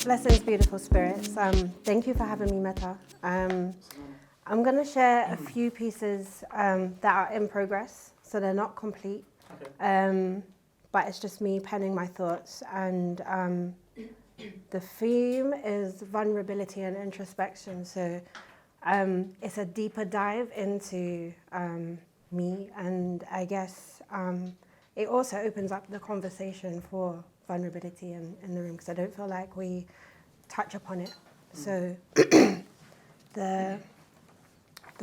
Blessings, beautiful spirits. Thank you for having me, Meta. I'm going to share a few pieces that are in progress, so they're not complete. Okay. But it's just me penning my thoughts. And the theme is vulnerability and introspection. So it's a deeper dive into me. And I guess it also opens up the conversation for vulnerability in the room, because I don't feel like we touch upon it. So the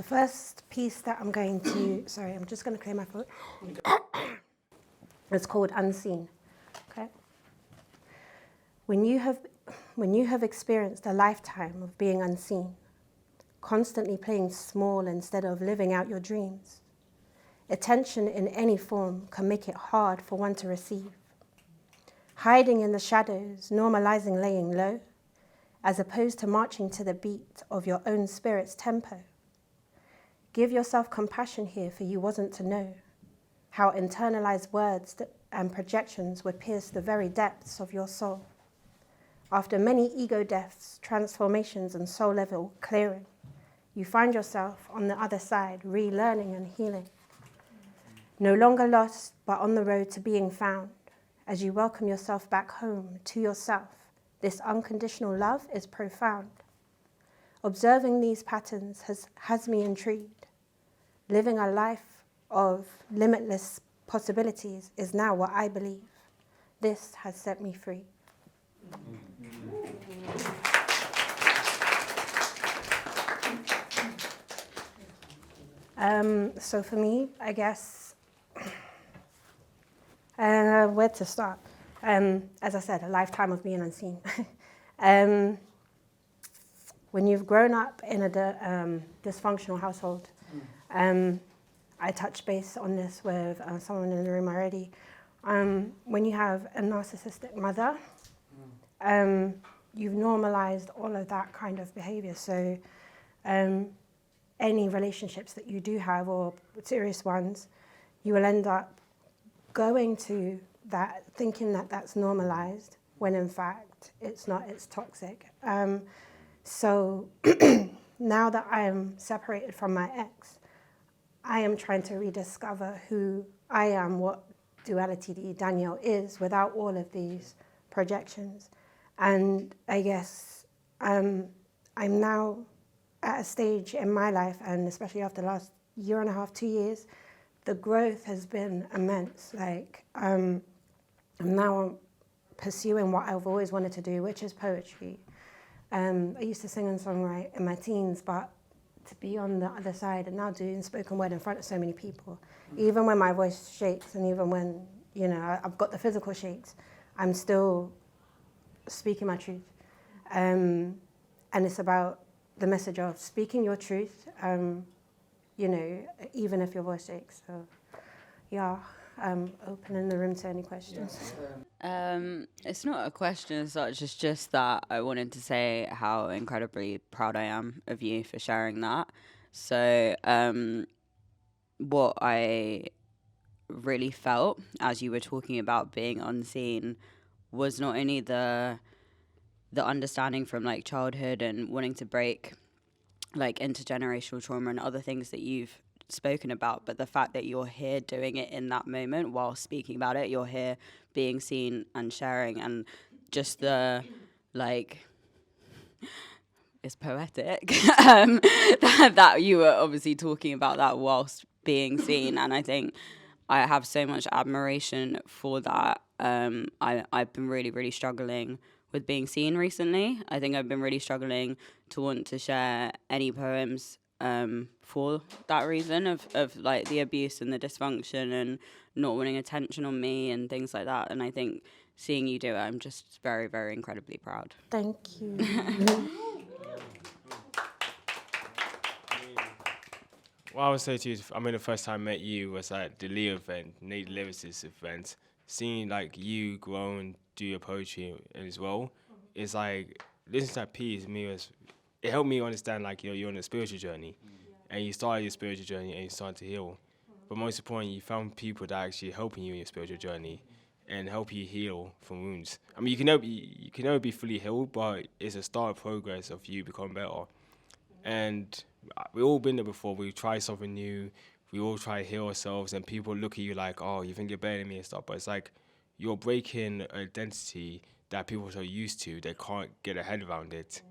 first piece that I'm going to, sorry, I'm just going to clear my throat. It's called Unseen. Okay. When you have experienced a lifetime of being unseen, constantly playing small instead of living out your dreams, attention in any form can make it hard for one to receive. Hiding in the shadows, normalizing laying low, as opposed to marching to the beat of your own spirit's tempo. Give yourself compassion here, for you wasn't to know how internalized words and projections would pierce the very depths of your soul. After many ego deaths, transformations, and soul level clearing, you find yourself on the other side, relearning and healing. No longer lost, but on the road to being found. As you welcome yourself back home to yourself, this unconditional love is profound. Observing these patterns has me intrigued. Living a life of limitless possibilities is now what I believe. This has set me free. So for me, I guess, where to start? As I said, a lifetime of being unseen. When you've grown up in a dysfunctional household, I touched base on this with someone in the room already. When you have a narcissistic mother, you've normalized all of that kind of behavior. So any relationships that you do have, or serious ones, you will end up going to that, thinking that that's normalized, when in fact it's not, it's toxic. So now that I am separated from my ex, I am trying to rediscover who I am, what Duality D Danielle is, without all of these projections. And I guess I'm now at a stage in my life, and especially after the last year and a half, 2 years, the growth has been immense. Like, I'm now pursuing what I've always wanted to do, which is poetry. I used to sing and songwrite in my teens, but to be on the other side and now doing spoken word in front of so many people, even when my voice shakes and even when, you know, I've got the physical shakes, I'm still speaking my truth. And it's about the message of speaking your truth, you know, even if your voice shakes. So, yeah, opening the room to any questions. It's not a question as such, it's just that I wanted to say how incredibly proud I am of you for sharing that. So, what I really felt as you were talking about being unseen was not only the understanding from like childhood and wanting to break like intergenerational trauma and other things that you've spoken about, but the fact that you're here doing it in that moment while speaking about it, you're here being seen and sharing, and just the like, it's poetic that you were obviously talking about that whilst being seen. And I think I have so much admiration for that. I've been really struggling with being seen recently. I think I've been really struggling to want to share any poems for that reason of like the abuse and the dysfunction and not wanting attention on me and things like that. And I think seeing you do it, I'm just very incredibly proud. Thank you. What I would say to you, I mean, the first time I met you was at the Leo event, Nate Lyricist event. Seeing like you grow and do your poetry as well, it's like listening to that piece. It helped me understand like you're on a spiritual journey, and you started your spiritual journey and you started to heal. But most importantly, you found people that are actually helping you in your spiritual journey, and help you heal from wounds. I mean, you can never be fully healed, but it's a start of progress of you becoming better. And we've all been there before. We try something new. We all try to heal ourselves, and people look at you like, oh, you think you're better than me and stuff. But it's like you're breaking an identity that people are so used to. They can't get a head around it.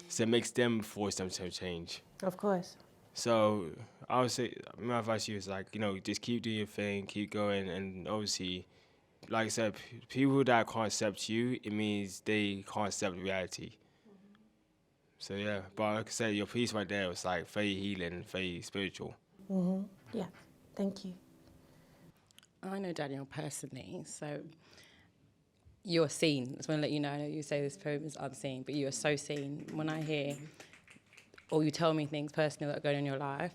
So it makes them force them to change. Of course. So I would say my advice to you is like, just keep doing your thing, keep going, and obviously, like I said, people that can't accept you, it means they can't accept reality. So yeah, but like I said, your piece right there was like very healing, very spiritual. Yeah, thank you. I know Daniel personally, so you're seen. I just want to let you know, I know you say this poem is unseen, but you are so seen. When I hear, or you tell me things personally that are going on in your life,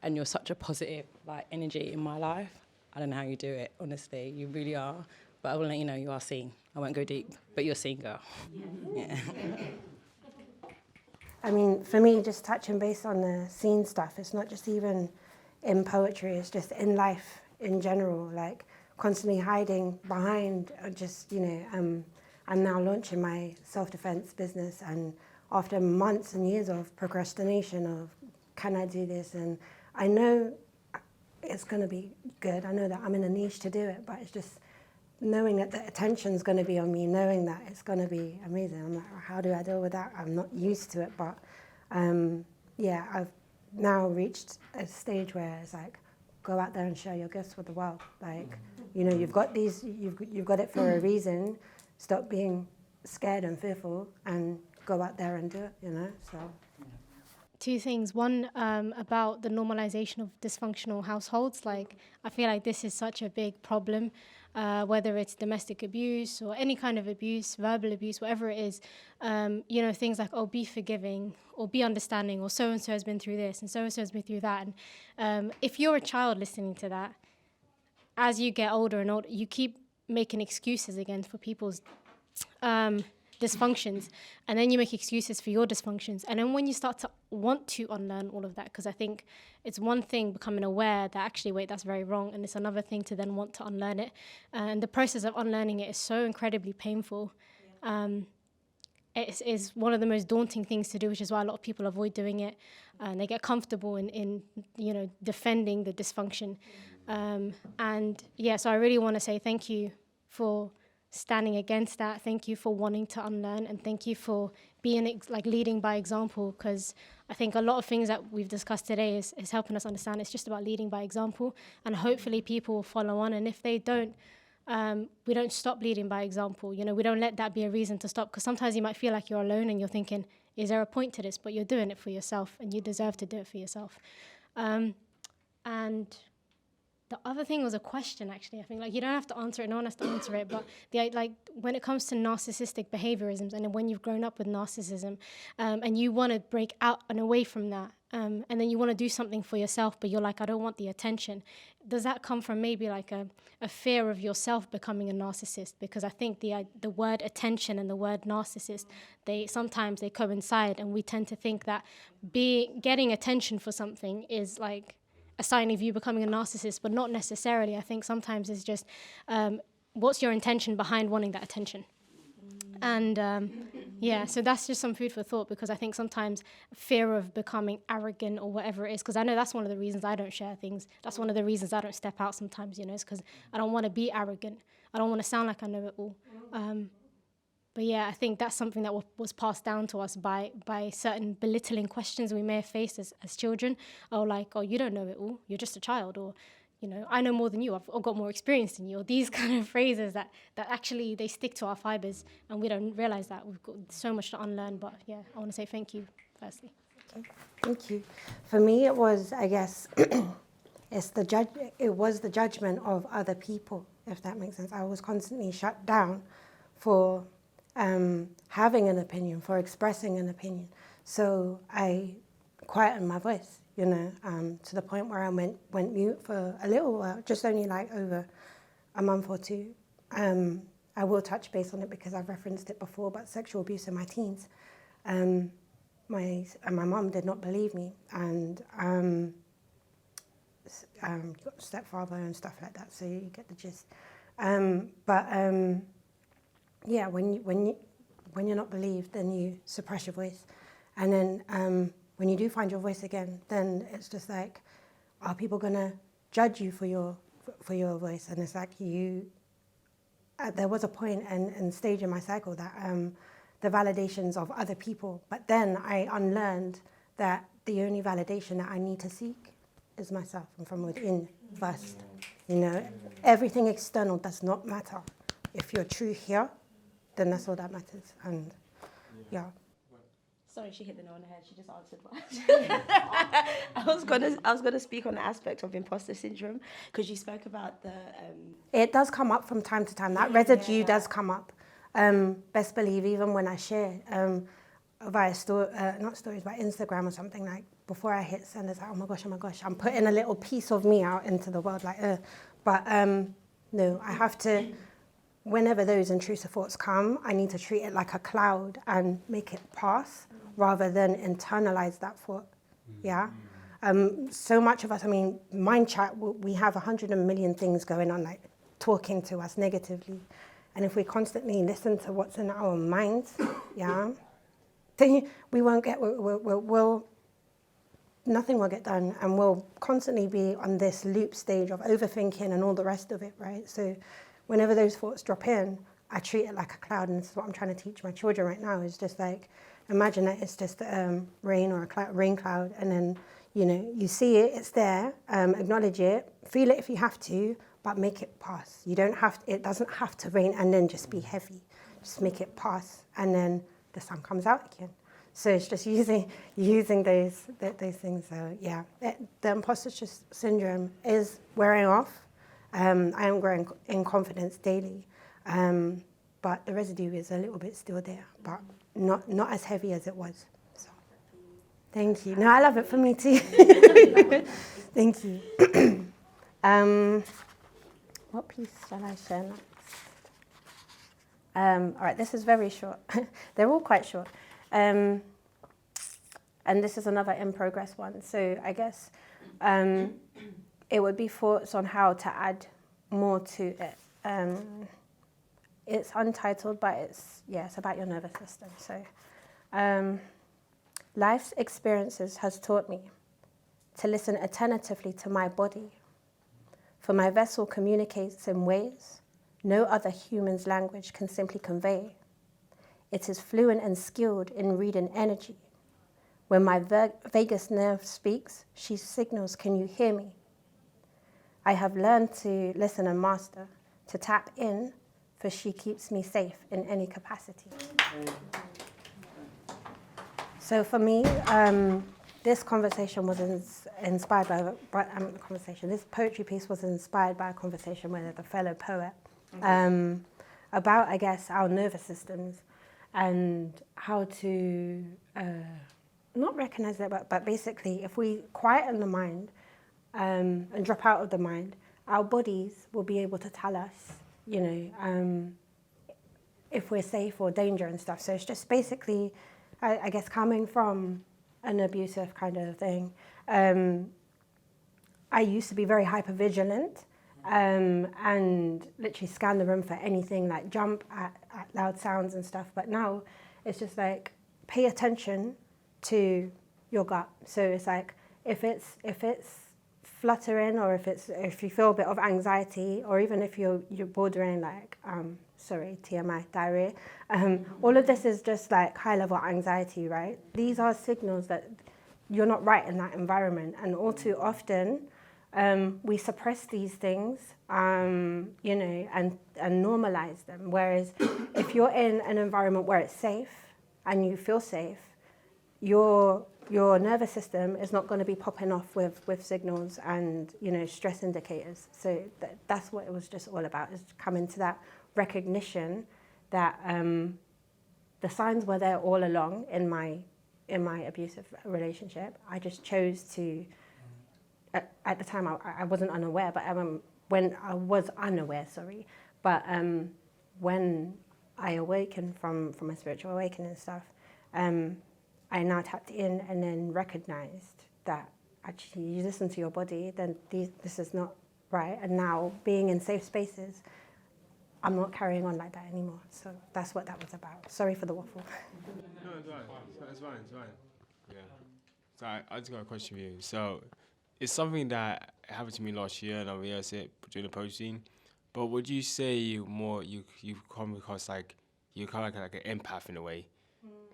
and you're such a positive energy in my life, I don't know how you do it, honestly. You really are. But I will let you know you are seen. I won't go deep, but you're seen, girl. Yeah. I mean, for me, just touching base on the scene stuff, it's not just even in poetry, it's just in life in general, like constantly hiding behind I'm now launching my self-defense business, and after months and years of procrastination of, can I do this? And I know it's going to be good. I know that I'm in a niche to do it, but it's just knowing that the attention's going to be on me, knowing that it's going to be amazing. I'm like, how do I deal with that? I'm not used to it, but I've now reached a stage where it's like, go out there and share your gifts with the world. Like, you've got these, you've got it for a reason. Stop being scared and fearful and go out there and do it, so. Two things. One, about the normalization of dysfunctional households. Like, I feel like this is such a big problem, whether it's domestic abuse or any kind of abuse, verbal abuse, whatever it is. Things like, oh, be forgiving or be understanding, or so-and-so has been through this and so-and-so has been through that. And if you're a child listening to that, as you get older and older, you keep making excuses again for people's dysfunctions, and then you make excuses for your dysfunctions. And then when you start to want to unlearn all of that, because I think it's one thing becoming aware that actually, wait, that's very wrong, and it's another thing to then want to unlearn it. And the process of unlearning it is so incredibly painful. It is one of the most daunting things to do, which is why a lot of people avoid doing it, and they get comfortable in defending the dysfunction. So I really want to say thank you for standing against that. Thank you for wanting to unlearn, and thank you for being leading by example, because I think a lot of things that we've discussed today is helping us understand it's just about leading by example, and hopefully people will follow on. And if they don't, we don't stop leading by example. We don't let that be a reason to stop, because sometimes you might feel like you're alone and you're thinking, is there a point to this? But you're doing it for yourself, and you deserve to do it for yourself. And the other thing was a question, actually. I think you don't have to answer it, no one has to answer it, but when it comes to narcissistic behaviorisms, and when you've grown up with narcissism, and you want to break out and away from that, and then you want to do something for yourself, but you're like, I don't want the attention. Does that come from maybe a fear of yourself becoming a narcissist? Because I think the word attention and the word narcissist, sometimes they coincide, and we tend to think that getting attention for something is a sign of you becoming a narcissist, but not necessarily. I think sometimes it's just, what's your intention behind wanting that attention? And so that's just some food for thought, because I think sometimes fear of becoming arrogant or whatever it is, because I know that's one of the reasons I don't share things. That's one of the reasons I don't step out sometimes, it's because I don't want to be arrogant. I don't want to sound like I know it all. But yeah, I think that's something that was passed down to us by certain belittling questions we may have faced as children. Oh, you don't know it all, you're just a child, or, I know more than you, I've got more experience than you, or these kind of phrases that actually they stick to our fibers, and we don't realize that. We've got so much to unlearn, but yeah, I want to say thank you, firstly. Thank you. For me, it was, I guess, it was the judgment of other people, if that makes sense. I was constantly shut down for having an opinion, for expressing an opinion. So I quietened my voice, to the point where I went mute for a little while, just only over a month or two. I will touch base on it because I've referenced it before, but sexual abuse in my teens. My mum did not believe me, and stepfather and stuff like that, so you get the gist. Yeah, when you're not believed, then you suppress your voice, and then when you do find your voice again, then it's just like, are people gonna judge you for your voice? And it's like there was a point and stage in my cycle that the validations of other people, but then I unlearned that the only validation that I need to seek is myself and from within first. You know, everything external does not matter. If you're true here, then that's all that matters. And yeah. Sorry, she hit the nail on the head. She just answered. I was gonna speak on the aspect of imposter syndrome because you spoke about the. It does come up from time to time. That residue does come up. Best believe, even when I share via not stories, but Instagram or something, like before I hit send, it's like, oh my gosh, I'm putting a little piece of me out into the world, like. But no, I have to. Whenever those intrusive thoughts come, I need to treat it like a cloud and make it pass, rather than internalize that thought. Yeah. So much of us, I mean, mind chat, we have 100 million things going on, like talking to us negatively. And if we constantly listen to what's in our minds, yeah, then we won't get, nothing will get done, and we'll constantly be on this loop stage of overthinking and all the rest of it, right? So whenever those thoughts drop in, I treat it like a cloud, and this is what I'm trying to teach my children right now, is just like, imagine that it's just rain or a rain cloud, and then, you know, you see it, it's there, acknowledge it, feel it if you have to, but make it pass. You don't have to, it doesn't have to rain and then just be heavy. Just make it pass, and then the sun comes out again. So it's just using those things. So yeah, the imposter syndrome is wearing off. I am growing in confidence daily, but the residue is a little bit still there, but not as heavy as it was. So, thank you. No, I love it for me too. Thank you. What piece shall I share next? All right, this is very short. They're all quite short. And this is another in progress one. So I guess it would be thoughts on how to add more to it. It's untitled, but it's about your nervous system. So life's experiences has taught me to listen attentively to my body, for my vessel communicates in ways no other human's language can simply convey. It is fluent and skilled in reading energy. When my vagus nerve speaks, she signals, can you hear me? I have learned to listen and master, to tap in, for she keeps me safe in any capacity. So for me, this conversation was inspired by this poetry piece was inspired by a conversation with a fellow poet about, I guess, our nervous systems and how to not recognize that, but basically, if we quieten the mind and drop out of the mind, our bodies will be able to tell us, you know, if we're safe or danger and stuff. So it's just basically, I guess, coming from an abusive kind of thing. I used to be very hypervigilant and literally scan the room for anything, like jump at loud sounds and stuff. But now it's just like, pay attention to your gut. So it's like, if it's fluttering, or if you feel a bit of anxiety, or even if you're bordering like TMI, diarrhea, all of this is just like high level anxiety, right? These are signals that you're not right in that environment, and all too often we suppress these things, you know, and normalize them. Whereas if you're in an environment where it's safe and you feel safe, your nervous system is not going to be popping off with signals and, you know, stress indicators. So that's what it was just all about, is coming to that recognition that the signs were there all along in my abusive relationship. I just chose to, at the time I wasn't unaware, but when I was unaware, when I awakened from my spiritual awakening and stuff, I now tapped in and then recognized that actually you listen to your body, then this is not right. And now being in safe spaces, I'm not carrying on like that anymore. So that's what that was about. Sorry for the waffle. No, it's fine. It's fine. Yeah. So I just got a question for you. So it's something that happened to me last year, and I realized it during the poaching. But would you say you come across like you're kind of like an empath in a way?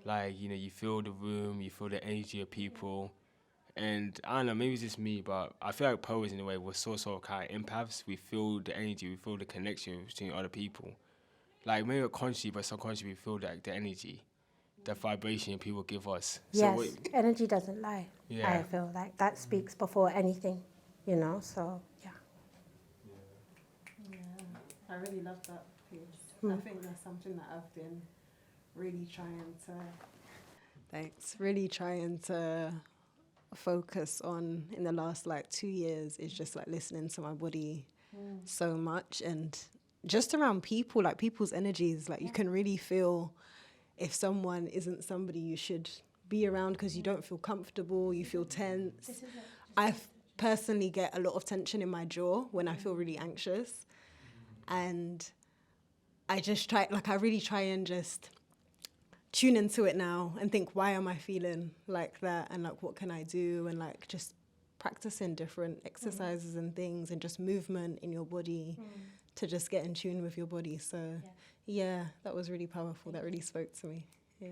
Like, you know, you feel the room, you feel the energy of people. And I don't know, maybe it's just me, but I feel like poets in a way we're sort of kind of empaths. We feel the energy, we feel the connection between other people. Like maybe not consciously, but subconsciously we feel like the energy, the vibration people give us. Yes, energy doesn't lie. Yeah. I feel like that speaks before anything, you know, so yeah. Yeah, I really love that piece. I think that's something that I've been really trying to focus on in the last like 2 years, is just like listening to my body so much, and just around people, like people's energies, like you can really feel if someone isn't somebody you should be around because you don't feel comfortable, you feel tense. I personally get a lot of tension in my jaw when I feel really anxious, and I really try and just tune into it now and think, why am I feeling like that, and like what can I do, and like just practicing different exercises and things, and just movement in your body to just get in tune with your body. So yeah, that was really powerful. That really spoke to me. Yeah.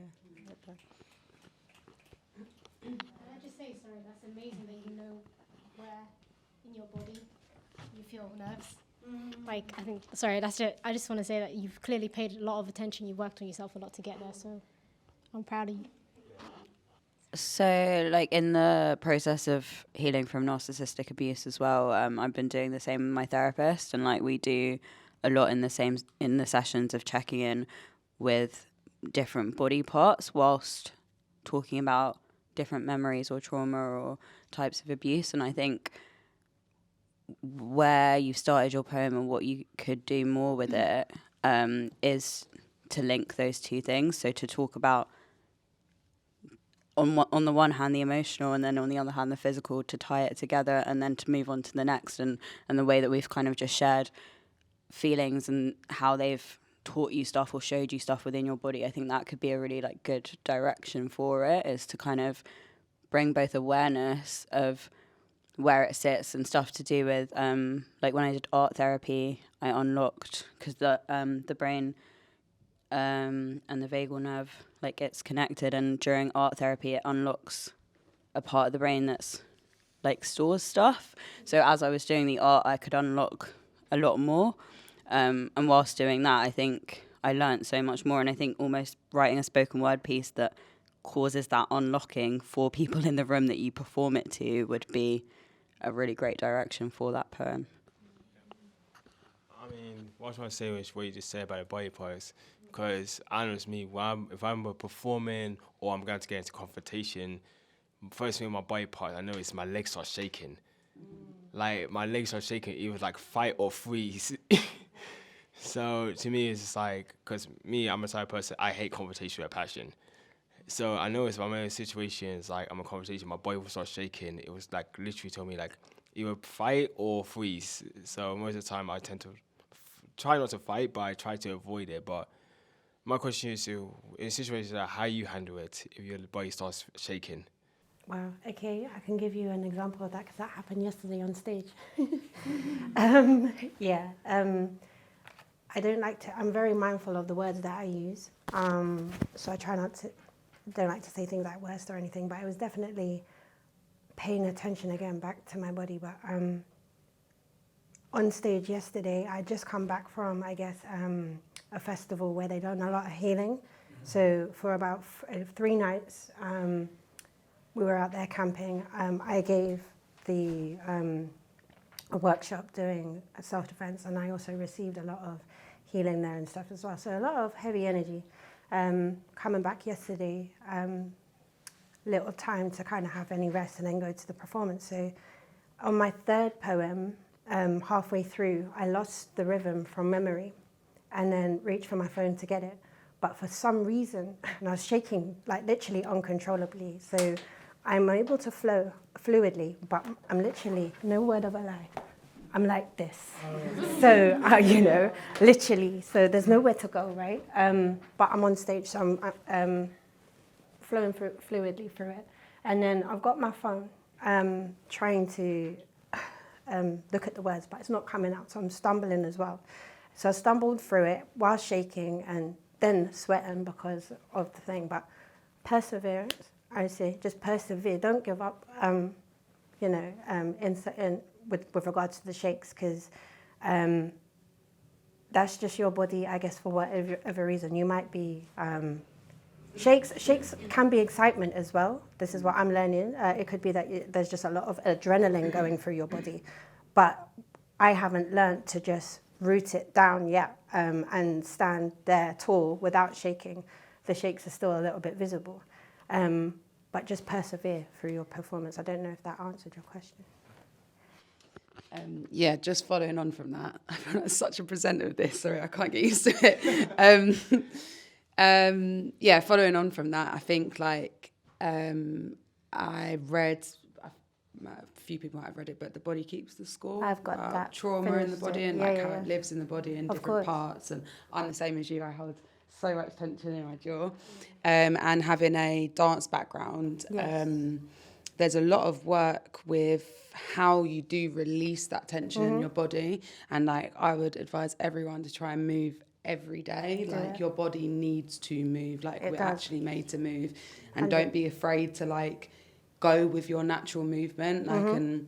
Can I just say, sorry, that's amazing that you know where in your body you feel nerves. Like, I think, sorry, that's it. I just want to say that you've clearly paid a lot of attention. You've worked on yourself a lot to get there, so I'm proud of you. So, like, in the process of healing from narcissistic abuse as well, I've been doing the same with my therapist, and like we do a lot in the sessions of checking in with different body parts whilst talking about different memories or trauma or types of abuse. And I think where you started your poem and what you could do more with it is to link those two things. So to talk about on the one hand the emotional, and then on the other hand the physical, to tie it together, and then to move on to the next. And the way that we've kind of just shared feelings and how they've taught you stuff or showed you stuff within your body, I think that could be a really like good direction for it, is to kind of bring both awareness of where it sits and stuff to do with like when I did art therapy, I unlocked, because the brain and the vagal nerve, like it's connected, and during art therapy it unlocks a part of the brain that's like stores stuff. So as I was doing the art, I could unlock a lot more, and whilst doing that I think I learnt so much more. And I think almost writing a spoken word piece that causes that unlocking for people in the room that you perform it to would be a really great direction for that poem. I mean, what I was trying to say was what you just said about the body parts, because I know it's me, if I'm performing or I'm going to get into confrontation, first thing with my body parts, I know it's my legs start shaking. Like, my legs are shaking, it was like fight or freeze. So to me, it's just like, because me, I'm a type of person, I hate confrontation with passion. So I know if I'm in situations like I'm in a conversation, my body will start shaking. It was like literally told me like either fight or freeze. So most of the time I tend to try not to fight, but I try to avoid it. But my question is, in situations like how you handle it if your body starts shaking? Wow, okay, I can give you an example of that because that happened yesterday on stage. I don't like to, I'm very mindful of the words that I use. So I try not to, don't like to say things like worst or anything, but I was definitely paying attention again back to my body. But on stage yesterday, I just come back from, I guess, a festival where they've done a lot of healing. So for about 3 nights, we were out there camping. I gave a workshop doing self-defense, and I also received a lot of healing there and stuff as well. So a lot of heavy energy. Coming back yesterday, little time to kind of have any rest and then go to the performance. So on my 3rd poem, halfway through, I lost the rhythm from memory and then reached for my phone to get it. But for some reason, and I was shaking like literally uncontrollably. So I'm able to flow fluidly, but I'm literally, no word of a lie, I'm like this. So, literally, so there's nowhere to go, right? But I'm on stage, so I'm flowing fluidly through it. And then I've got my phone, trying to look at the words, but it's not coming out, so I'm stumbling as well. So I stumbled through it while shaking and then sweating because of the thing. But perseverance, I say, just persevere. Don't give up, with regards to the shakes, because that's just your body, I guess, for whatever reason. You might be... Shakes can be excitement as well. This is what I'm learning. It could be that there's just a lot of adrenaline going through your body. But I haven't learned to just root it down yet and stand there tall without shaking. The shakes are still a little bit visible. But just persevere through your performance. I don't know if that answered your question. Yeah, just following on from that. I'm such a presenter of this. Sorry, I can't get used to it. Yeah, following on from that, I think I read, a few people might have read it, but The Body Keeps the Score. I've got that. Trauma in the body and how it lives in the body in different course. parts. And I'm the same as you. I hold so much tension in my jaw. And having a dance background, there's a lot of work with how you do release that tension in your body. And I would advise everyone to try and move every day. Your body needs to move. We're actually made to move. And don't be afraid to go with your natural movement, and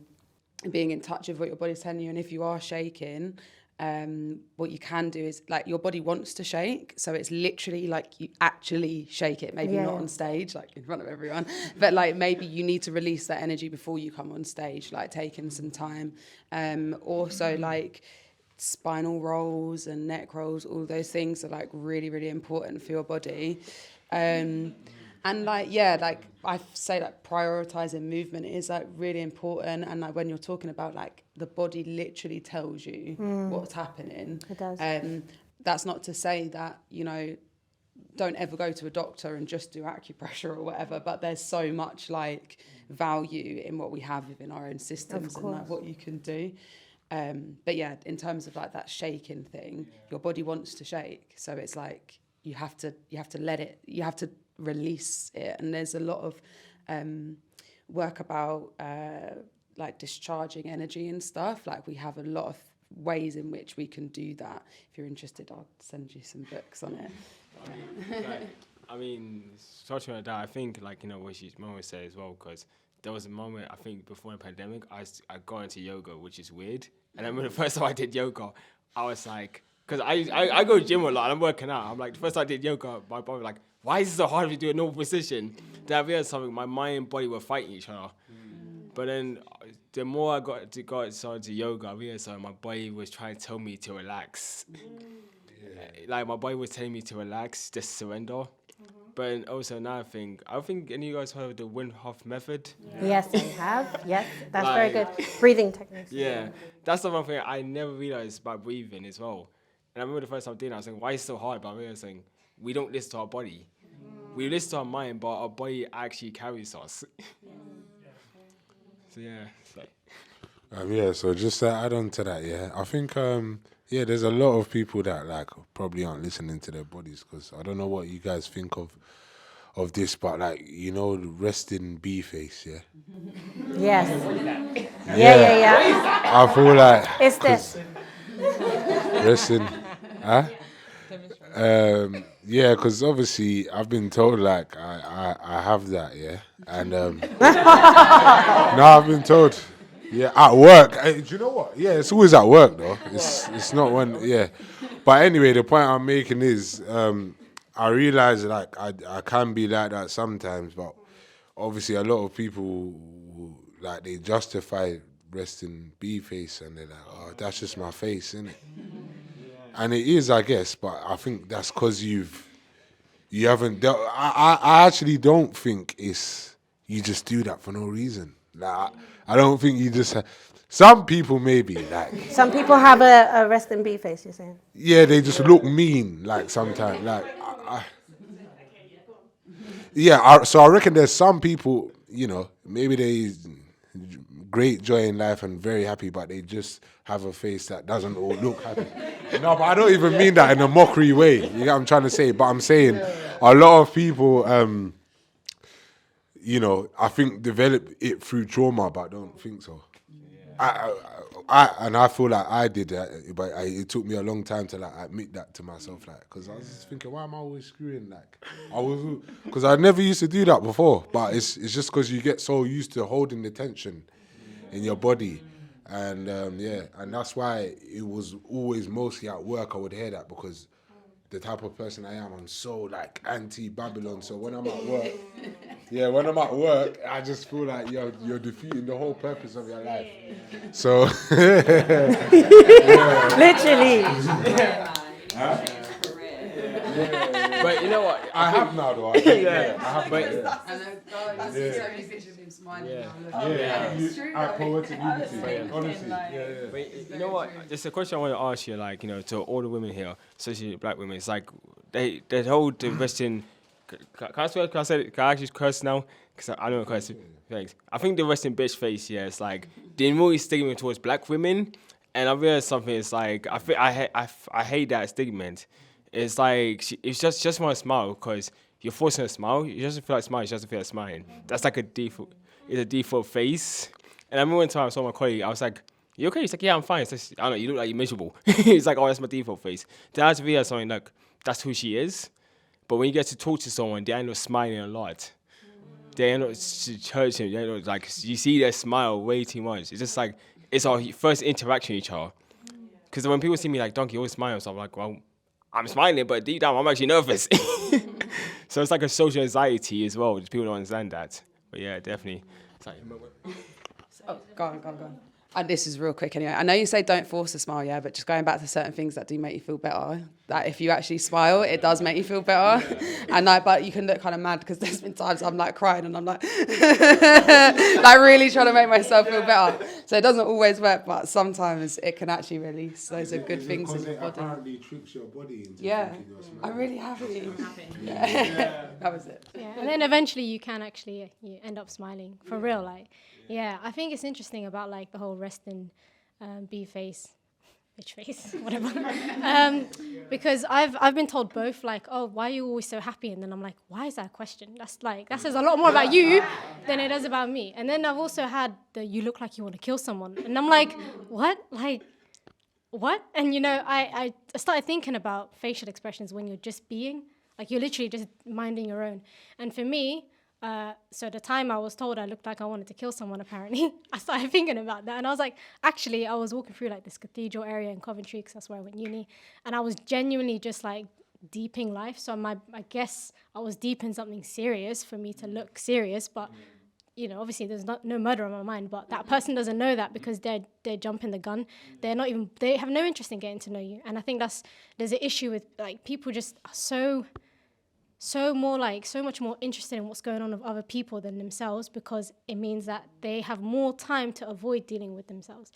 being in touch with what your body's telling you. And if you are shaking, what you can do is your body wants to shake, so it's literally you actually shake it, maybe not on stage in front of everyone, but maybe you need to release that energy before you come on stage, taking some time. Also spinal rolls and neck rolls, all those things are really, really important for your body. And I say prioritizing movement is really important. And when you're talking about the body literally tells you what's happening. It does. That's not to say that, don't ever go to a doctor and just do acupressure or whatever, but there's so much value in what we have within our own systems and what you can do. But yeah, in terms of that shaking thing, your body wants to shake, so it's you have to let it, you have to release it. And there's a lot of work about discharging energy and stuff. We have a lot of ways in which we can do that. If you're interested, I'll send you some books on it. Talking about that, I think what Mom would say as well, because there was a moment, I think, before the pandemic, I got into yoga, which is weird. And I remember the first time I did yoga, I was because I go to gym a lot and I'm working out. I'm the first time I did yoga, my body was why is it so hard to do a normal position? Then I realized something, my mind and body were fighting each other. But then the more I got started to yoga, I realized my body was trying to tell me to relax. My body was telling me to relax, just surrender. But also another thing, I think any of you guys heard of the Wim Hof method? Yes, I have. Yes, that's very good. Breathing techniques. Yeah, that's the one thing I never realized about breathing as well. And I remember the first time doing it, I was saying, why is it so hard? But I realized we don't listen to our body. We listen to our mind, but our body actually carries us. So yeah. So just to add on to that, I think there's a lot of people that probably aren't listening to their bodies, because I don't know what you guys think of this, but the resting bee face, Yes. Yeah. I feel It's this. Resting, huh? Because obviously I've been told I have that, and no, I've been told, at work. Do you know what? Yeah, it's always at work though. It's not when, But anyway, the point I'm making is, I realize I can be like that sometimes, but obviously a lot of people they justify resting bee face, and they're oh, that's just my face, isn't it? And it is, I guess, but I think that's because you haven't. I actually don't think it's you just do that for no reason. I don't think you just. Some people maybe Some people have a resting bee face. You're saying? Yeah, they just look mean sometimes so I reckon there's some people, maybe they great joy in life and very happy, but they just have a face that doesn't all look happy. No, but I don't even mean that in a mockery way. You get what I'm trying to say? But I'm saying a lot of people, you know, I think develop it through trauma, but I don't think so. I feel like I did that, but it took me a long time to like admit that to myself, like, because I was just thinking, why am I always screwing? Like, because I never used to do that before, but it's just because you get so used to holding the tension in your body, and and that's why it was always mostly at work I would hear that, because the type of person I am, I'm so like anti-Babylon. So when I'm at work, I just feel like you're defeating the whole purpose of your life. So Literally. But you know what? I have now though. I think, I have. But Poetic unity. Honestly, But you know what? There's a question I want to ask you, like, you know, to all the women here, especially black women. It's like they hold the Western. Can I swear? Can I actually curse now? Because I don't curse. Thanks. I think the Western bitch face, it's like the more stigma towards black women, and I realized something. It's like I hate that stigma. It's like it's just want to smile because you're forcing her to smile. You just feel like smiling. She doesn't feel like smiling. That's like a default. It's a default face. And I remember one time I saw my colleague. I was like, "You okay?" He's like, "Yeah, I'm fine." It's like, I don't know. You look like you're miserable. He's like, "Oh, that's my default face." Then I had to realize something like that's who she is. But when you get to talk to someone, they end up smiling a lot. They end up churching. They end up, like, you see their smile way too much. It's just like it's our first interaction with each other. Because when people see me like Donkey always smiles, so I'm like, well, I'm smiling, but deep down I'm actually nervous. So it's like a social anxiety as well. Just people don't understand that. But yeah, definitely. It's like, Oh, go on. And this is real quick anyway. I know you say don't force a smile, but just going back to certain things that do make you feel better. That if you actually smile, it does make you feel better. And but you can look kind of mad because there's been times I'm like crying and I'm like, like really trying to make myself feel better. So it doesn't always work, but sometimes it can actually release those are good things in your body. It apparently tricks your body into Yeah, thinking you're smiling. I'm really happy. Yeah. That was it. Yeah, and then eventually you can actually you end up smiling for real, like. Yeah, I think it's interesting about like the whole resting bitch face, whatever. Because I've been told both, like, oh, why are you always so happy? And then I'm like, why is that a question? That says a lot more about you than it does about me. And then I've also had you look like you want to kill someone, and I'm like, what? Like, what? And you know, I started thinking about facial expressions when you're just being, like you're literally just minding your own. And for me. So the time I was told I looked like I wanted to kill someone, apparently, I started thinking about that. And I was like, actually, I was walking through like this cathedral area in Coventry, because that's where I went uni. And I was genuinely just like deeping life. So I guess I was deep in something serious for me to look serious. But, you know, obviously there's no murder on my mind. But that person doesn't know that because they're jumping the gun. They have no interest in getting to know you. And I think there's an issue with like people just are so much more interested in what's going on with other people than themselves, because it means that they have more time to avoid dealing with themselves.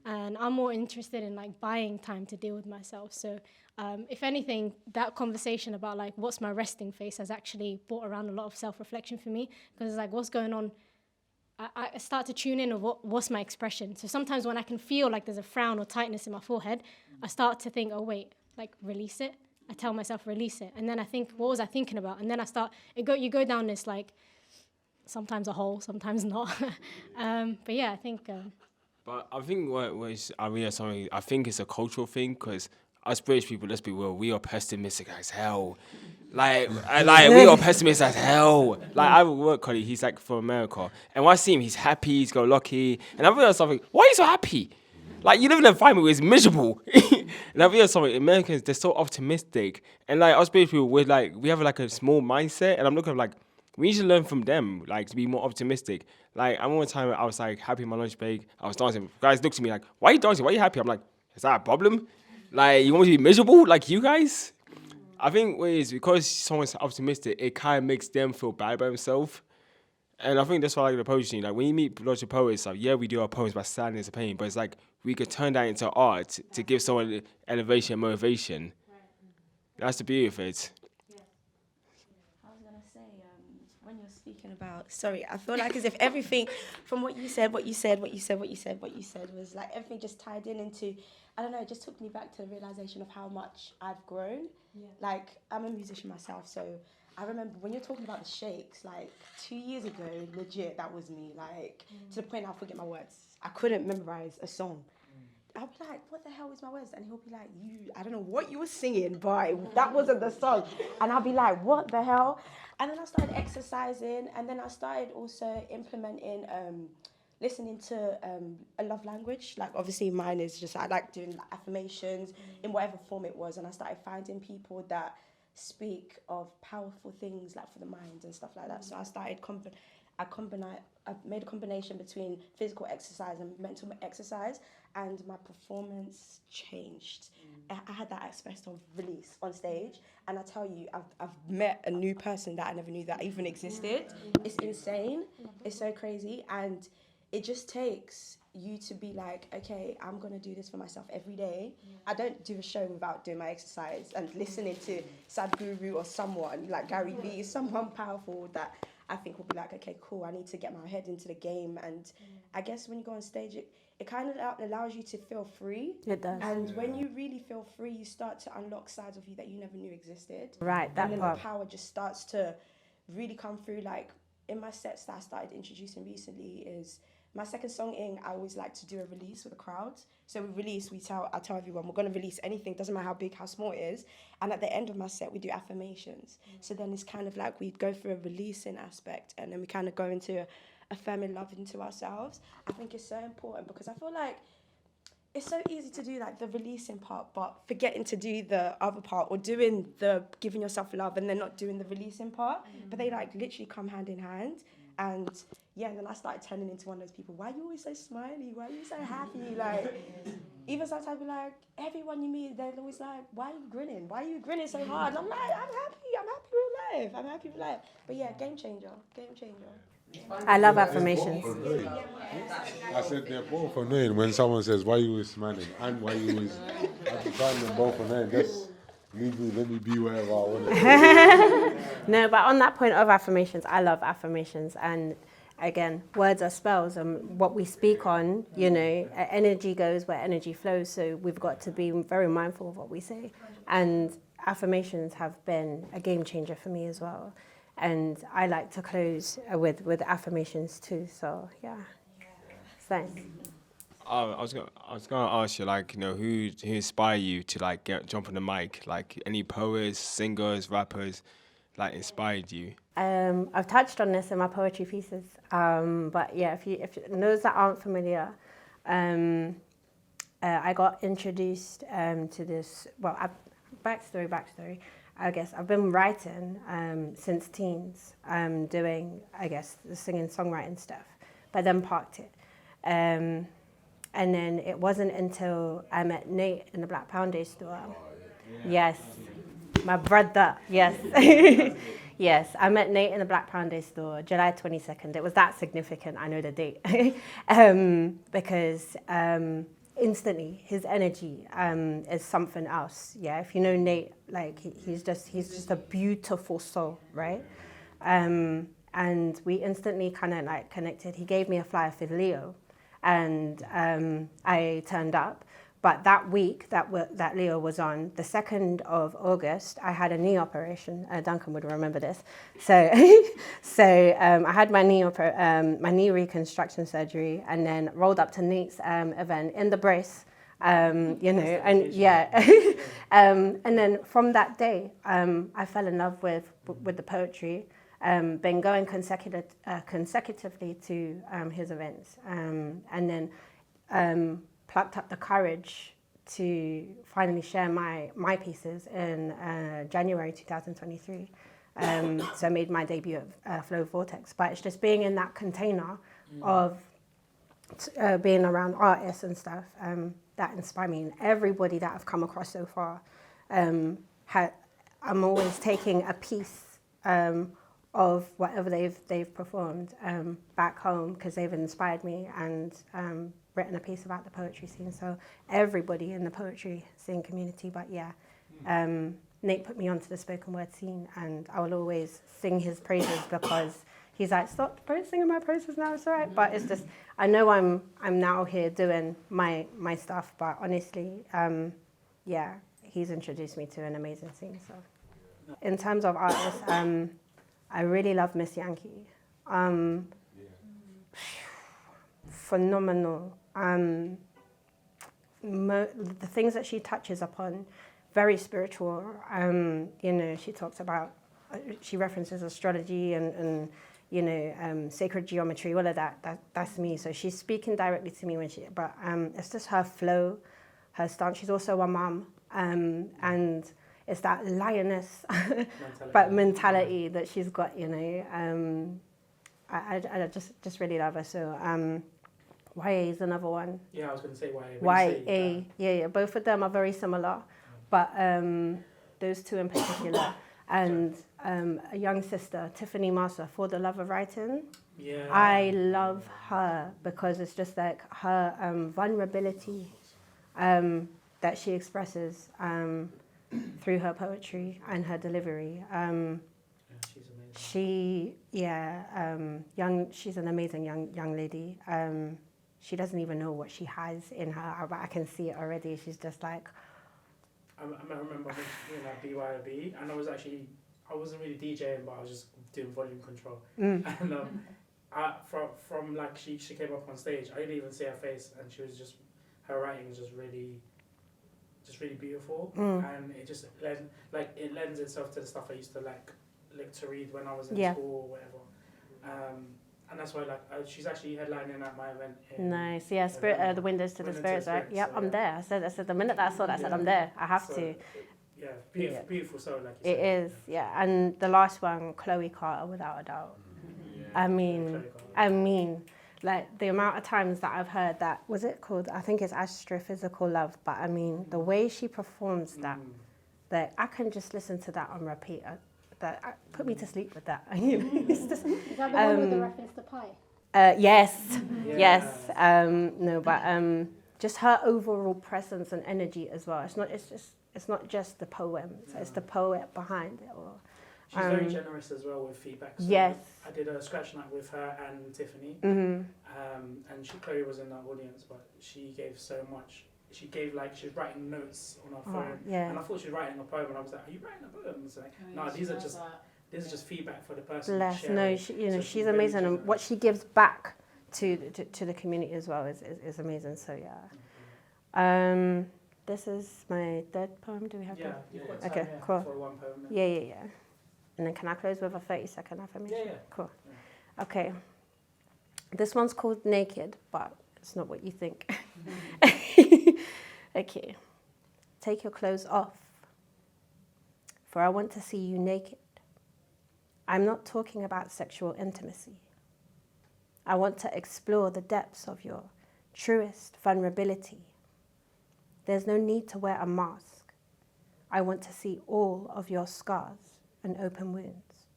And I'm more interested in like buying time to deal with myself. So if anything, that conversation about like what's my resting face has actually brought around a lot of self-reflection for me, because it's like what's going on. I start to tune in of what's my expression. So sometimes when I can feel like there's a frown or tightness in my forehead, I start to think, oh wait, like release it. I tell myself, release it. And then I think, what was I thinking about? And then you go down this, like, sometimes a hole, sometimes not. But yeah, I think... But I think I realized something, I think it's a cultural thing, because us British people, let's be real, we are pessimistic as hell. Like we are pessimistic as hell. Like, I have a work colleague, he's like from America. And when I see him, he's happy, he's got lucky. And I realized something, why are you so happy? Like, you live in an environment where it's miserable. And I realized something, Americans, they're so optimistic. And like, us British people, we have like a small mindset. And I'm looking like, we need to learn from them, like, to be more optimistic. Like, I remember one time I was like happy in my lunch break. I was dancing. Guys looked at me like, why are you dancing? Why are you happy? I'm like, is that a problem? Like, you want me to be miserable like you guys? I think it's because someone's optimistic, it kind of makes them feel bad about themselves. And I think that's why I like the poetry. Like, when you meet lots of poets, like, yeah, we do our poems by sadness and pain, but it's like, we could turn that into art to give someone elevation and motivation. That's the beauty of it. I was going to say, when you're speaking about? Sorry, I feel like as if everything from what you said was like everything just tied in into, I don't know, it just took me back to the realization of how much I've grown. Yeah. Like, I'm a musician myself, so I remember when you're talking about the shakes, like 2 years ago, legit, that was me. Like, to the point I forget my words. I couldn't memorize a song. I'll be like, what the hell is my words? And he'll be like, I don't know what you were singing, but that wasn't the song. And I'll be like, what the hell? And then I started exercising, and then I started also implementing, listening to a love language. Like, obviously mine is just, I like doing affirmations in whatever form it was. And I started finding people that speak of powerful things, like for the mind and stuff like that. So I started I made a combination between physical exercise and mental exercise, and my performance changed. I had that aspect of release on stage, and I tell you, I've met a new person that I never knew that even existed. It's insane. It's so crazy, and it just takes you to be like, okay, I'm gonna do this for myself every day. I don't do a show without doing my exercise and listening to Sadhguru or someone like Gary Vee, someone powerful that I think will be like, okay, cool, I need to get my head into the game. And I guess when you go on stage, it kind of allows you to feel free. It does. And when you really feel free, you start to unlock sides of you that you never knew existed. Right, that and then part. the power just starts to really come through. Like in my sets that I started introducing recently is my second song in, I always like to do a release with the crowd. So we release, I tell everyone, we're going to release anything, doesn't matter how big, how small it is. And at the end of my set, we do affirmations. So then it's kind of like we go through a releasing aspect, and then we kind of go into affirming love into ourselves. I think it's so important because I feel like it's so easy to do like the releasing part, but forgetting to do the other part, or doing the giving yourself love and then not doing the releasing part. But they like literally come hand in hand. And yeah, and then I started turning into one of those people. Why are you always so smiley? Why are you so happy? Like, even sometimes I'd be like, everyone you meet, they're always like, why are you grinning? Why are you grinning so hard? And I'm like, I'm happy with life. But yeah, game changer. I love affirmations. I said they're both annoying when someone says, why you always smiling? And why you always... I find them both annoying. Just let me be wherever I want to. No, but on that point of affirmations, I love affirmations. And again, words are spells, and what we speak on, you know, energy goes where energy flows. So we've got to be very mindful of what we say. And affirmations have been a game changer for me as well. And I like to close with affirmations too. So yeah, thanks. I was gonna ask you, like, you know, who inspire you to like jump on the mic? Like any poets, singers, rappers, like inspired you? I've touched on this in my poetry pieces, but yeah, if those that aren't familiar, I got introduced to this. Well, backstory. I guess I've been writing since teens, doing, I guess, the singing, songwriting stuff, but then parked it. And then it wasn't until I met Nate in the Black Pound Day store. Yes, my brother, yes. Yes, I met Nate in the Black Pound Day store, July 22nd. It was that significant, I know the date. Because instantly his energy is something else. Yeah, if you know Nate, like he's just a beautiful soul, right? And we instantly kind of like connected. He gave me a flyer for Leo, and I turned up. But that week that Leo was on, the 2nd of August, I had a knee operation. Duncan would remember this. So, I had my knee reconstruction surgery, and then rolled up to Nate's event in the brace, you know, and yeah. And then from that day, I fell in love with the poetry. Been going consecutively to his events, and then plucked up the courage to finally share my pieces in January 2023. So I made my debut at Flow Vortex. But it's just being in that container of being around artists and stuff that inspire me. And everybody that I've come across so far, I'm always taking a piece of whatever they've performed back home, because they've inspired me, and written a piece about the poetry scene. So everybody in the poetry scene community, but yeah, Nate put me onto the spoken word scene, and I will always sing his praises because he's like, stop singing my praises now, it's all right. But it's just, I know I'm now here doing my stuff, but honestly, yeah, he's introduced me to an amazing scene. So, in terms of artists, I really love Miss Yankee. Phenomenal. The things that she touches upon, very spiritual. You know, she talks about, she references astrology and you know, sacred geometry, all of that. That's me. So she's speaking directly to me when she, but it's just her flow, her stance. She's also a mum, and it's that lioness but mentality that she's got, you know. I just really love her. So YA is another one. Yeah, I was going to say YA. Yeah, both of them are very similar, but those two in particular. And a young sister, Tiffany Massa, For the Love of Writing. Yeah. I love her because it's just like her vulnerability that she expresses through her poetry and her delivery. She's amazing. She's an amazing young lady. She doesn't even know what she has in her, but I can see it already. She's just like, I remember being at BYOB, and I wasn't really DJing, but I was just doing volume control. And from like she came up on stage, I didn't even see her face, and she was just, her writing was just really beautiful, and it just it lends itself to the stuff I used to like to read when I was in school or whatever. And that's why she's actually headlining at my event. Nice, yeah. Spirit, the windows to the spirits, right? Yep, so, I'm there. I said the minute that I saw that, I said I'm there. I have to. Yeah, beautiful soul, like you said. It is, yeah. And the last one, Chloe Carter, without a doubt. Yeah. I mean, like the amount of times that I've heard that, was it called? I think it's Astrophysical Love. But I mean, the way she performs that, that I can just listen to that on repeat. That put me to sleep with that. It's just, is that the one with the reference to pie? Yes, yes. No, but just her overall presence and energy as well. It's not just the poem. It's the poet behind it. Or, she's very generous as well with feedback. So yes. I did a scratch night with her and Tiffany, and Chloe was in that audience, but she gave so much. She gave she was writing notes on her phone, and I thought she was writing a poem, and I was like, "Are you writing a poem?" It's like, "No, these are just feedback for the person." Bless. No, she's amazing, and what she gives back to the community as well is amazing. So yeah, this is my third poem. Do we have? Okay, cool. For one poem, yeah. And then can I close with a 30-second affirmation? Yeah. Cool. Yeah. Okay. This one's called Naked, but it's not what you think. Okay. Take your clothes off, for I want to see you naked. I'm not talking about sexual intimacy. I want to explore the depths of your truest vulnerability. There's no need to wear a mask. I want to see all of your scars and open wounds,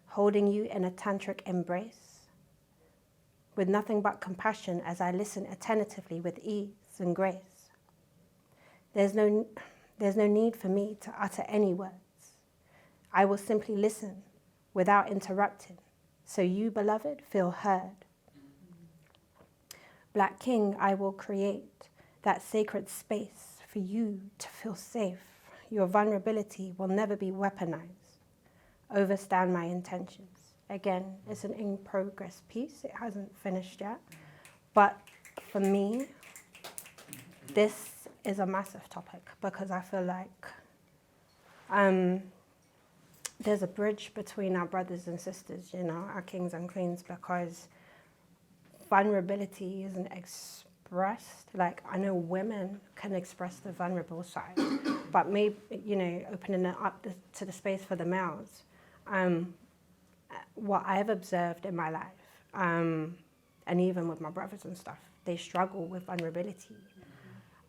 holding you in a tantric embrace, with nothing but compassion as I listen attentively with ease and grace. There's no need for me to utter any words. I will simply listen without interrupting, so you, beloved, feel heard. Black King, I will create that sacred space for you to feel safe. Your vulnerability will never be weaponized. Overstand my intentions. Again, it's an in-progress piece. It hasn't finished yet. But for me, this is a massive topic because I feel like there's a bridge between our brothers and sisters, our kings and queens, because vulnerability isn't expressed. Like, I know women can express the vulnerable side, but maybe, opening it up to the space for the males. What I've observed in my life, and even with my brothers and stuff, they struggle with vulnerability.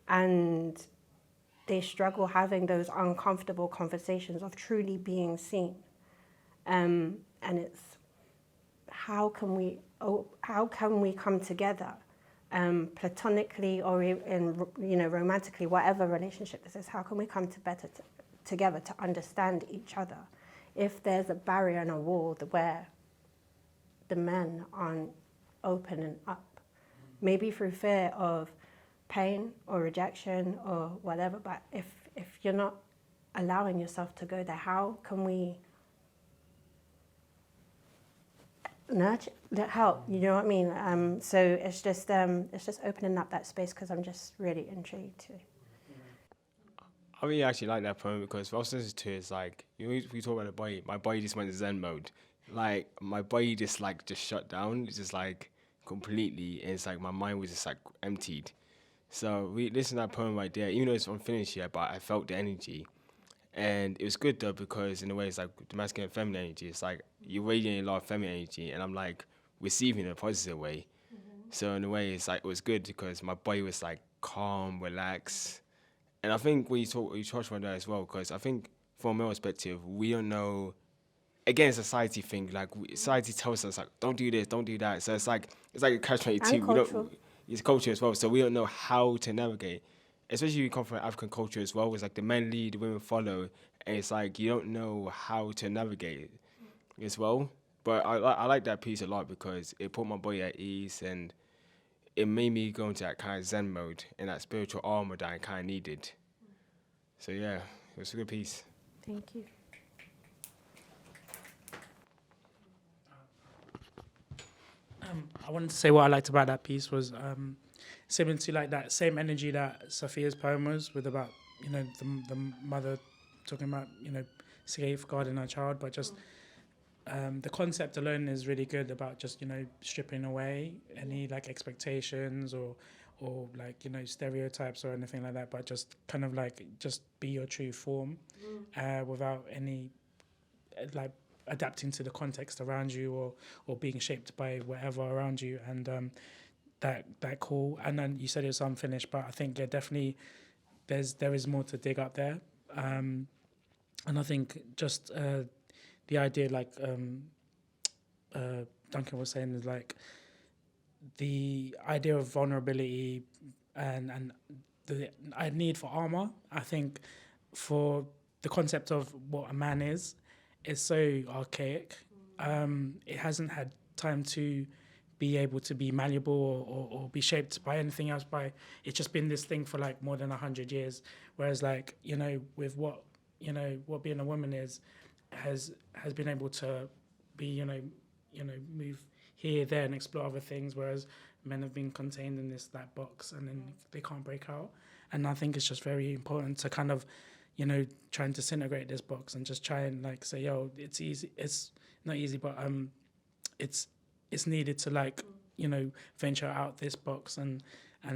And they struggle having those uncomfortable conversations of truly being seen. And it's how can we come together, platonically or romantically, whatever relationship this is. How can we come together to understand each other? If there's a barrier and a wall where the men aren't opening up. Maybe through fear of pain or rejection or whatever, but if you're not allowing yourself to go there, how can we nurture, help? You know what I mean? So it's just opening up that space, because I'm just really intrigued too. I really actually like that poem because what I was listening to is like, you know, we talk about the body, my body just went to Zen mode. Like, my body just shut down. It's just like completely, and it's like my mind was just like emptied. So we listened to that poem right there, even though it's unfinished yet, but I felt the energy. And it was good though, because in a way it's like the masculine and feminine energy. It's like you're radiating a lot of feminine energy, and I'm like receiving in a positive way. So in a way it's like, it was good because my body was like calm, relaxed. And I think when you touched on that as well, because I think from a male perspective, we don't know. Again, it's a society thing. Like, society tells us like, don't do this, don't do that. So it's like a catch-22. We don't. It's culture as well. So we don't know how to navigate. Especially if you come from African culture as well. It's like the men lead, the women follow, and it's like you don't know how to navigate it as well. But I like that piece a lot because it put my body at ease, and it made me go into that kind of Zen mode and that spiritual armor that I kind of needed. So yeah, it was a good piece. Thank you. I wanted to say what I liked about that piece was similar to like that same energy that Sophia's poem was, with about, you know, the mother talking about, you know, safeguarding her child, but just the concept alone is really good about just, you know, stripping away any like expectations or like, you know, stereotypes or anything like that, but just kind of like just be your true form without any like adapting to the context around you or being shaped by whatever around you. And that cool. And then you said it was unfinished, but I think definitely there is more to dig up there. And I think just the idea, like Duncan was saying, is like the idea of vulnerability and the need for armor. I think for the concept of what a man is so archaic. It hasn't had time to be able to be malleable or be shaped by anything else. It's just been this thing for like more than 100 years. Whereas like, you know, with what being a woman is, has been able to be, you know, move here, there, and explore other things. Whereas men have been contained in this like box, and then they can't break out. And I think it's just very important to kind of, you know, try and disintegrate this box and just try and like say, yo, it's easy. It's not easy, but it's needed to like, you know, venture out this box and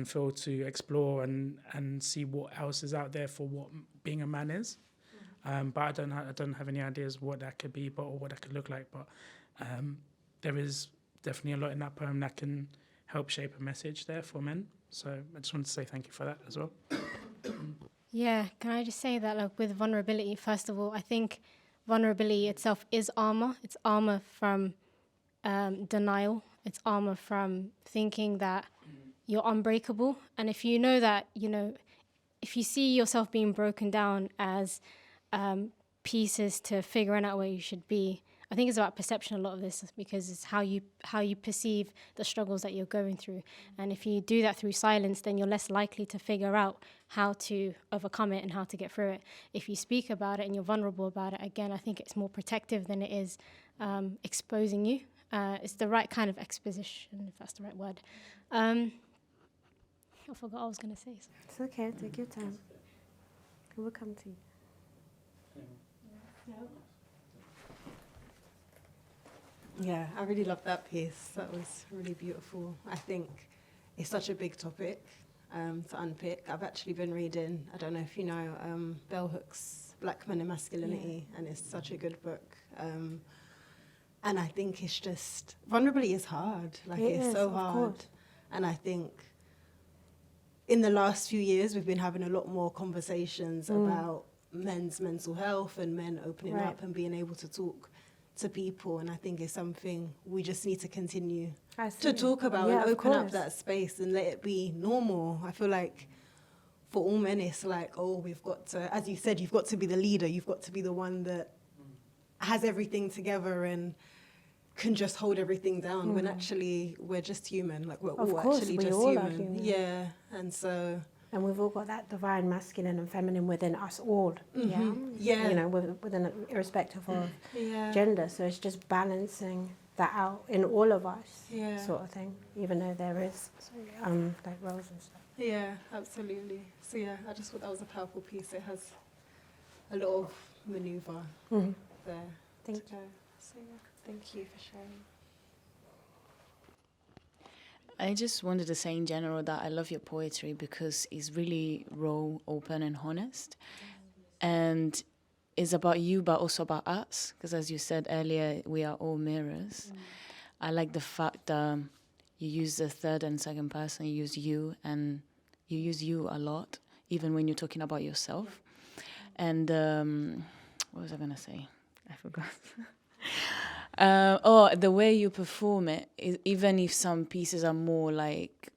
feel to explore and see what else is out there for what being a man is. But I don't have any ideas what that could be, or what that could look like. But there is definitely a lot in that poem that can help shape a message there for men. So I just wanted to say thank you for that as well. Yeah, can I just say that, like, with vulnerability, first of all, I think vulnerability itself is armor. It's armor from denial. It's armor from thinking that you're unbreakable. And if you know that, you know, if you see yourself being broken down as pieces to figuring out where you should be, I think it's about perception, a lot of this, because it's how you perceive the struggles that you're going through. And if you do that through silence, then you're less likely to figure out how to overcome it and how to get through it. If you speak about it and you're vulnerable about it, again, I think it's more protective than it is exposing you. It's the right kind of exposition, if that's the right word. I forgot what I was going to say. It's okay, take your time. We'll come to you. Yeah, I really loved that piece. That was really beautiful. I think it's such a big topic to unpick. I've actually been reading, I don't know if you know, Bell Hooks' Black Men and Masculinity, and it's such a good book. And I think it's just, vulnerability is hard. Like, it's so hard. And I think in the last few years, we've been having a lot more conversations about men's mental health and men opening up and being able to talk to people, and I think it's something we just need to continue to talk about and open up that space and let it be normal. I feel like for all men, it's like, oh, we've got to, as you said, you've got to be the leader, you've got to be the one that has everything together, and can just hold everything down when actually we're just human. Like we're Of all course, actually we just all are human. human. Yeah, and so. And we've all got that divine masculine and feminine within us all. Yeah. Yeah. You know, within irrespective of gender. So it's just balancing that out in all of us, sort of thing. Even though there is like roles and stuff. Yeah, absolutely. So yeah, I just thought that was a powerful piece. It has a lot of maneuver there. Thank you. So yeah, thank you for sharing. I just wanted to say in general that I love your poetry because it's really raw, open, and honest. And it's about you, but also about us. Because as you said earlier, we are all mirrors. I like the fact that you use the third and second person, you use you, and you use you a lot, even when you're talking about yourself. And what was I going to say? I forgot. The way you perform it, even if some pieces are more like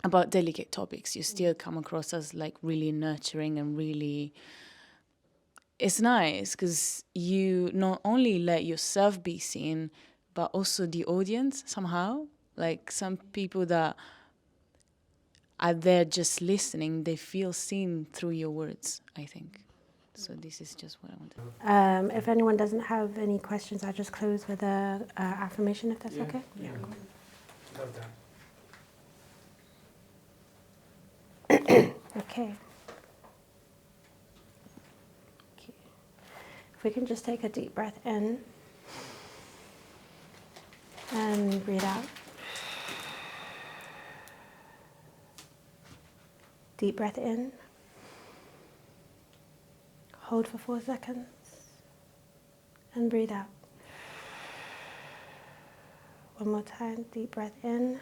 about delicate topics, you still come across as like really nurturing and really. It's nice because you not only let yourself be seen, but also the audience somehow. Like some people that are there just listening, they feel seen through your words, I think. So this is just what I wanted. If anyone doesn't have any questions, I'll just close with a affirmation, if that's okay. Yeah. Love that. Okay. If we can just take a deep breath in and breathe out. Deep breath in. Hold for 4 seconds and breathe out. One more time, deep breath in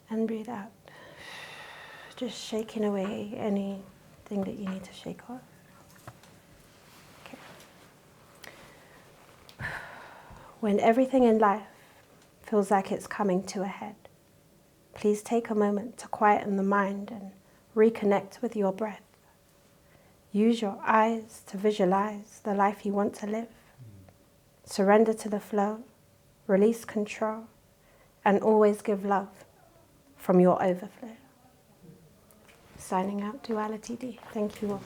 and breathe out. Just shaking away anything that you need to shake off. Okay. When everything in life feels like it's coming to a head, please take a moment to quieten the mind and reconnect with your breath. Use your eyes to visualize the life you want to live. Surrender to the flow, release control, and always give love from your overflow. Signing out, Duality D. Thank you all.